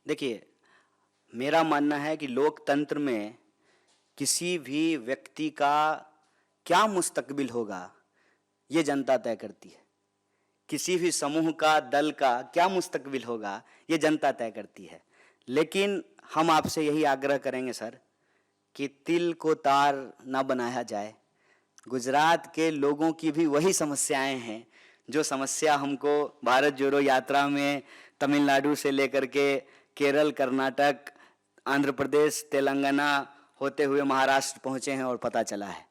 देखिए, मेरा मानना है कि लोकतंत्र में किसी भी व्यक्ति का क्या मुस्तकबिल होगा, ये जनता तय करती है। किसी भी समूह का, दल का क्या मुस्तकबिल होगा, ये जनता तय करती है। लेकिन हम आपसे यही आग्रह करेंगे सर कि तिल को तार ना बनाया जाए। गुजरात के लोगों की भी वही समस्याएं हैं जो समस्या हमको भारत जोड़ो यात्रा में तमिलनाडु से लेकर के केरल, कर्नाटक, आंध्र प्रदेश, तेलंगाना होते हुए महाराष्ट्र पहुंचे हैं और पता चला है।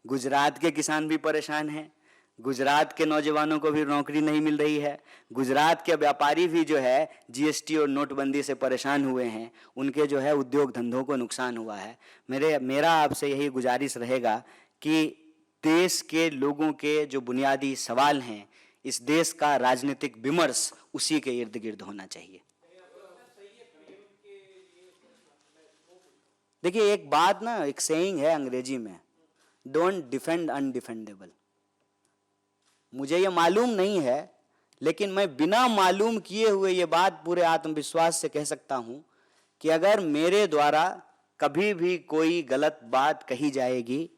गुजरात के किसान भी परेशान हैं, गुजरात के नौजवानों को भी नौकरी नहीं मिल रही है, गुजरात के व्यापारी भी जो है जीएसटी और नोटबंदी से परेशान हुए हैं, उनके जो है उद्योग धंधों को नुकसान हुआ है। मेरा आपसे यही गुजारिश रहेगा कि देश के लोगों के जो बुनियादी सवाल हैं, इस देश का राजनीतिक विमर्श उसी के इर्द गिर्द होना चाहिए। देखिए, एक बात ना, एक सेइंग है अंग्रेजी में, डोंट डिफेंड अनडिफेंडेबल। मुझे ये मालूम नहीं है, लेकिन मैं बिना मालूम किए हुए ये बात पूरे आत्मविश्वास से कह सकता हूं कि अगर मेरे द्वारा कभी भी कोई गलत बात कही जाएगी,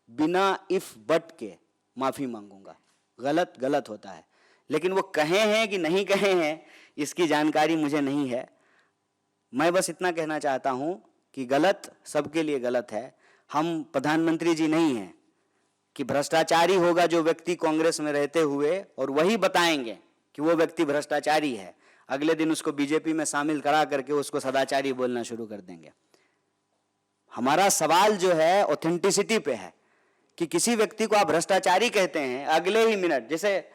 बिना इफ बट के माफी मांगूंगा। गलत गलत होता है, लेकिन वो कहे हैं कि नहीं कहे हैं इसकी जानकारी मुझे नहीं है। मैं बस इतना कहना चाहता हूं कि गलत सबके लिए गलत है। हम प्रधानमंत्री जी नहीं हैं कि भ्रष्टाचारी होगा जो व्यक्ति कांग्रेस में रहते हुए और वही बताएंगे कि वो व्यक्ति भ्रष्टाचारी है, अगले दिन उसको बीजेपी में शामिल करा करके उसको सदाचारी बोलना शुरू कर देंगे। हमारा सवाल जो है ऑथेंटिसिटी पे है कि किसी व्यक्ति को आप भ्रष्टाचारी कहते हैं, अगले ही मिनट, जैसे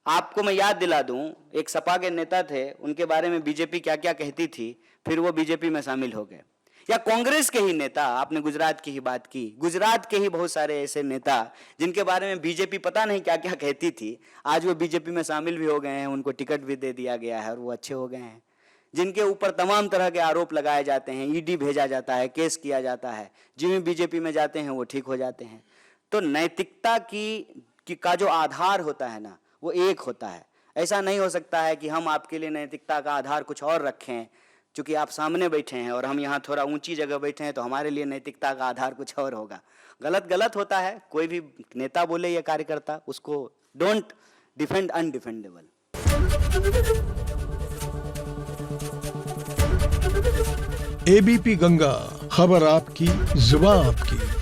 आपको मैं याद दिला दूं, एक सपा के नेता थे, उनके बारे में बीजेपी क्या क्या कहती थी, फिर वो बीजेपी में शामिल हो गए। या कांग्रेस के ही नेता, आपने गुजरात की ही बात की, गुजरात के ही बहुत सारे ऐसे नेता जिनके बारे में बीजेपी पता नहीं क्या क्या कहती थी, आज वो बीजेपी में शामिल भी हो गए हैं, उनको टिकट भी दे दिया गया है और वो अच्छे हो गए हैं। जिनके ऊपर तमाम तरह के आरोप लगाए जाते हैं, ईडी भेजा जाता है, केस किया जाता है, जिन्हें बीजेपी में जाते हैं वो ठीक हो जाते हैं। तो नैतिकता का जो आधार होता है ना, वो एक होता है। ऐसा नहीं हो सकता है कि हम आपके लिए नैतिकता का आधार कुछ और रखें, चूंकि आप सामने बैठे हैं और हम यहाँ थोड़ा ऊंची जगह बैठे हैं, तो हमारे लिए नैतिकता का आधार कुछ और होगा। गलत गलत होता है, कोई भी नेता बोले या कार्यकर्ता, उसको डोंट डिफेंड अनडिफेंडेबल। एबीपी गंगा, खबर आपकी, जुबान आपकी।